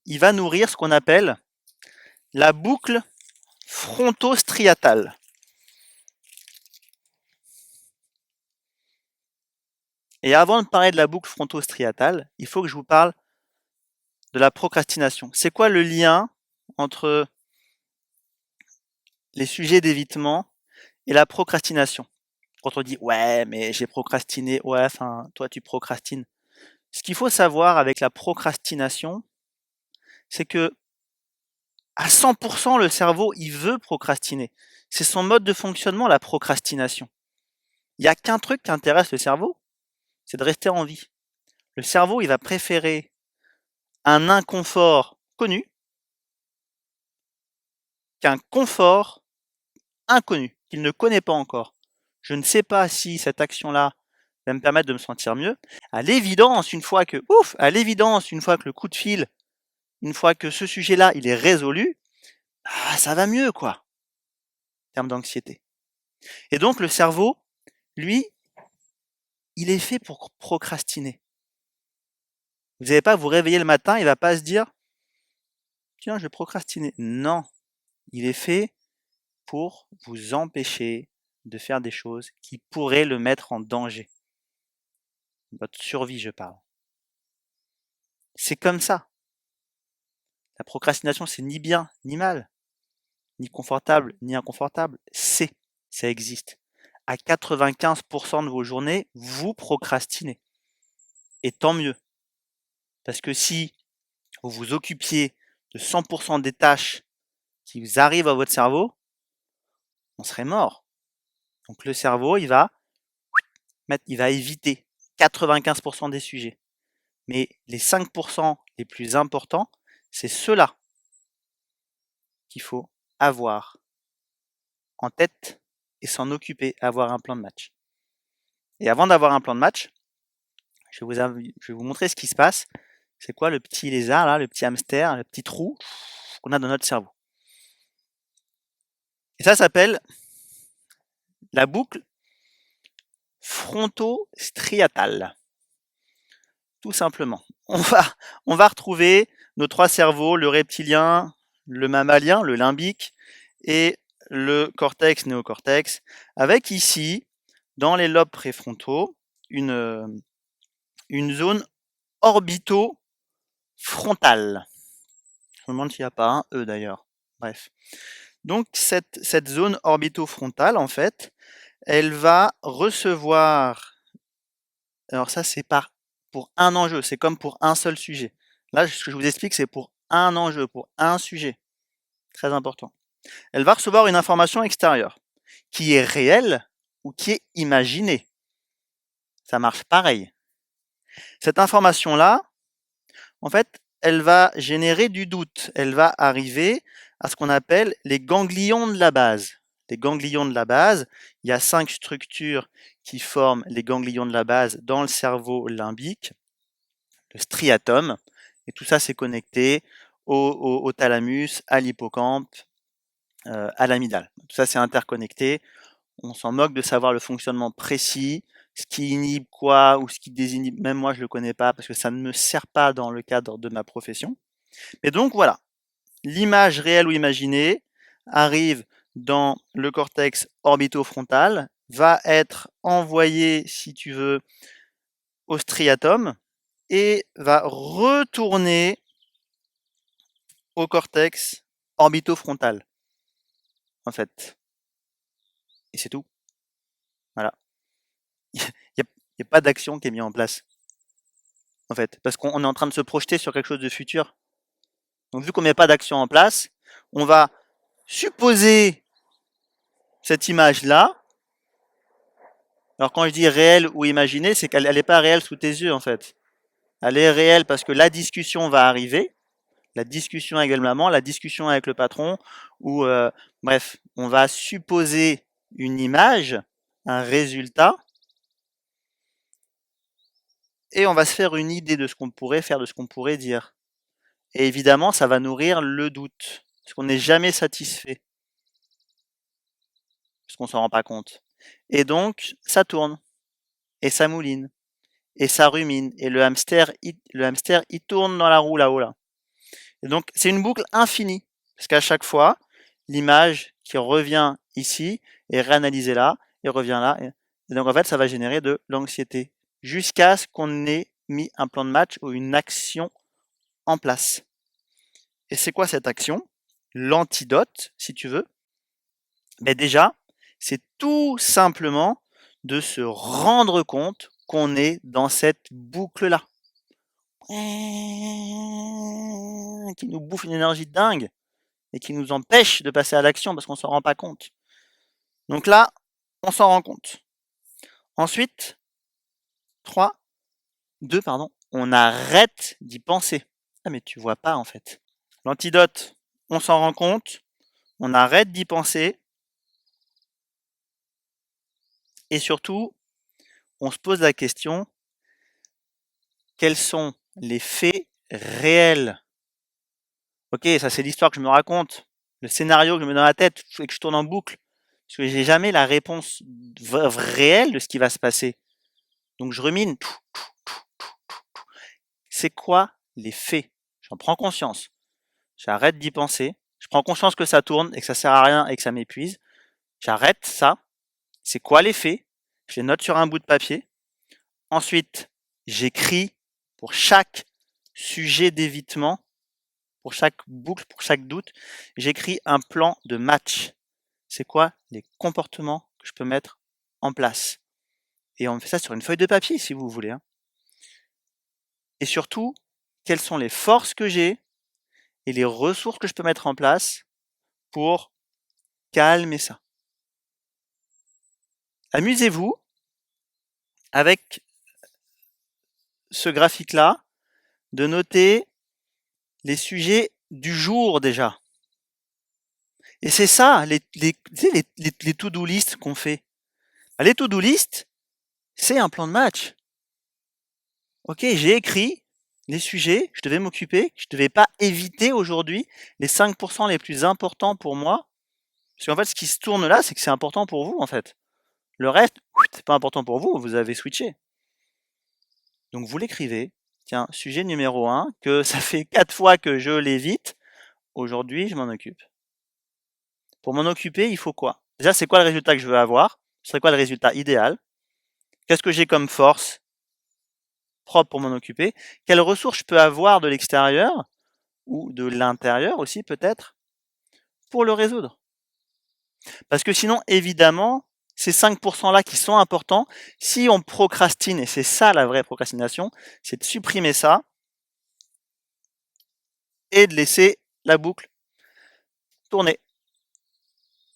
il va nourrir ce qu'on appelle la boucle frontostriatale. Et avant de parler de la boucle frontostriatale, il faut que je vous parle de la procrastination. C'est quoi le lien entre les sujets d'évitement et la procrastination? Quand on dit « ouais, mais j'ai procrastiné »,« ouais, enfin, toi tu procrastines ». Ce qu'il faut savoir avec la procrastination, c'est que à 100%, le cerveau, il veut procrastiner. C'est son mode de fonctionnement, la procrastination. Il n'y a qu'un truc qui intéresse le cerveau, c'est de rester en vie. Le cerveau, il va préférer un inconfort connu qu'un confort inconnu, qu'il ne connaît pas encore. Je ne sais pas si cette action-là va me permettre de me sentir mieux. À l'évidence, une fois que le coup de fil, une fois que ce sujet-là, il est résolu, ça va mieux, quoi, en termes d'anxiété. Et donc, le cerveau, lui, il est fait pour procrastiner. Vous n'allez pas vous réveiller le matin, il va pas se dire « Tiens, je vais procrastiner ». Non, il est fait pour vous empêcher de faire des choses qui pourraient le mettre en danger. Votre survie, je parle. C'est comme ça. La procrastination, c'est ni bien, ni mal, ni confortable, ni inconfortable. Ça existe. À 95% de vos journées, vous procrastinez. Et tant mieux. Parce que si vous vous occupiez de 100% des tâches qui vous arrivent à votre cerveau, on serait mort. Donc le cerveau, il va éviter 95% des sujets. Mais les 5% les plus importants, c'est ceux-là qu'il faut avoir en tête et s'en occuper, avoir un plan de match. Et avant d'avoir un plan de match, je vais vous montrer ce qui se passe. C'est quoi le petit lézard, là, le petit hamster, le petit trou qu'on a dans notre cerveau. Et ça s'appelle la boucle frontostriatale. Tout simplement. On va retrouver nos trois cerveaux, le reptilien, le mammalien, le limbique, et le cortex néocortex, avec ici, dans les lobes préfrontaux, une zone orbito-frontale. Je me demande s'il n'y a pas un E d'ailleurs. Bref. Donc cette zone orbito-frontale, en fait, elle va recevoir... Alors ça, c'est pour un enjeu, c'est comme pour un seul sujet. Là, ce que je vous explique, c'est pour un enjeu, pour un sujet. Très important. Elle va recevoir une information extérieure, qui est réelle ou qui est imaginée. Ça marche pareil. Cette information-là, en fait, elle va générer du doute. Elle va arriver à ce qu'on appelle les ganglions de la base. Les ganglions de la base, il y a 5 structures qui forment les ganglions de la base dans le cerveau limbique, le striatum, et tout ça c'est connecté au thalamus, à l'hippocampe, à l'amygdale. Tout ça c'est interconnecté. On s'en moque de savoir le fonctionnement précis, ce qui inhibe quoi ou ce qui désinhibe. Même moi je le connais pas parce que ça ne me sert pas dans le cadre de ma profession. Et donc voilà, l'image réelle ou imaginée arrive dans le cortex orbitofrontal, va être envoyée, si tu veux, au striatum et va retourner au cortex orbitofrontal, en fait. Et c'est tout. Voilà. Il n'y a pas d'action qui est mise en place, en fait, parce qu'on est en train de se projeter sur quelque chose de futur. Donc vu qu'on met pas d'action en place, on va supposer cette image-là. Alors quand je dis réelle ou imaginée, c'est qu'elle n'est pas réelle sous tes yeux, en fait. Elle est réelle parce que la discussion va arriver, la discussion avec le maman, la discussion avec le patron, ou bref, on va supposer une image, un résultat, et on va se faire une idée de ce qu'on pourrait faire, de ce qu'on pourrait dire. Et évidemment, ça va nourrir le doute, parce qu'on n'est jamais satisfait, parce qu'on s'en rend pas compte. Et donc, ça tourne, et ça mouline, et ça rumine, et le hamster, il tourne dans la roue là-haut là. Et donc, c'est une boucle infinie. Parce qu'à chaque fois, l'image qui revient ici est réanalysée là, et revient là. Et donc, en fait, ça va générer de l'anxiété. Jusqu'à ce qu'on ait mis un plan de match ou une action en place. Et c'est quoi cette action? L'antidote, si tu veux. Mais déjà, c'est tout simplement de se rendre compte qu'on est dans cette boucle-là. Qui nous bouffe une énergie dingue et qui nous empêche de passer à l'action parce qu'on s'en rend pas compte. Donc là, on s'en rend compte. Ensuite, 3, 2, pardon, on arrête d'y penser. Ah mais tu vois pas en fait. L'antidote, on s'en rend compte, on arrête d'y penser et surtout, on se pose la question, quels sont les faits réels? Ok, ça c'est l'histoire que je me raconte, le scénario que je me mets dans la tête et que je tourne en boucle, parce que j'ai jamais la réponse réelle de ce qui va se passer. Donc je rumine. C'est quoi les faits? J'en prends conscience. J'arrête d'y penser. Je prends conscience que ça tourne et que ça sert à rien et que ça m'épuise. J'arrête ça. C'est quoi les faits? Je les note sur un bout de papier. Ensuite, j'écris pour chaque sujet d'évitement, pour chaque boucle, pour chaque doute. J'écris un plan de match. C'est quoi les comportements que je peux mettre en place? Et on fait ça sur une feuille de papier si vous voulez. Et surtout, quelles sont les forces que j'ai et les ressources que je peux mettre en place pour calmer ça. Amusez-vous avec ce graphique-là de noter les sujets du jour déjà. Et c'est ça, les to-do list qu'on fait. Les to-do list, c'est un plan de match. Ok, j'ai écrit les sujets, je devais m'occuper, je devais pas éviter aujourd'hui les 5% les plus importants pour moi. Parce qu'en fait, ce qui se tourne là, c'est que c'est important pour vous, en fait. Le reste, c'est pas important pour vous, vous avez switché. Donc vous l'écrivez. Tiens, sujet numéro 1, que ça fait 4 fois que je l'évite. Aujourd'hui, je m'en occupe. Pour m'en occuper, il faut quoi? Déjà, c'est quoi le résultat que je veux avoir? Ce serait quoi le résultat idéal? Qu'est-ce que j'ai comme force propre pour m'en occuper? Quelles ressources je peux avoir de l'extérieur ou de l'intérieur aussi peut-être pour le résoudre? Parce que sinon, évidemment, ces 5%-là qui sont importants, si on procrastine, et c'est ça la vraie procrastination, c'est de supprimer ça et de laisser la boucle tourner.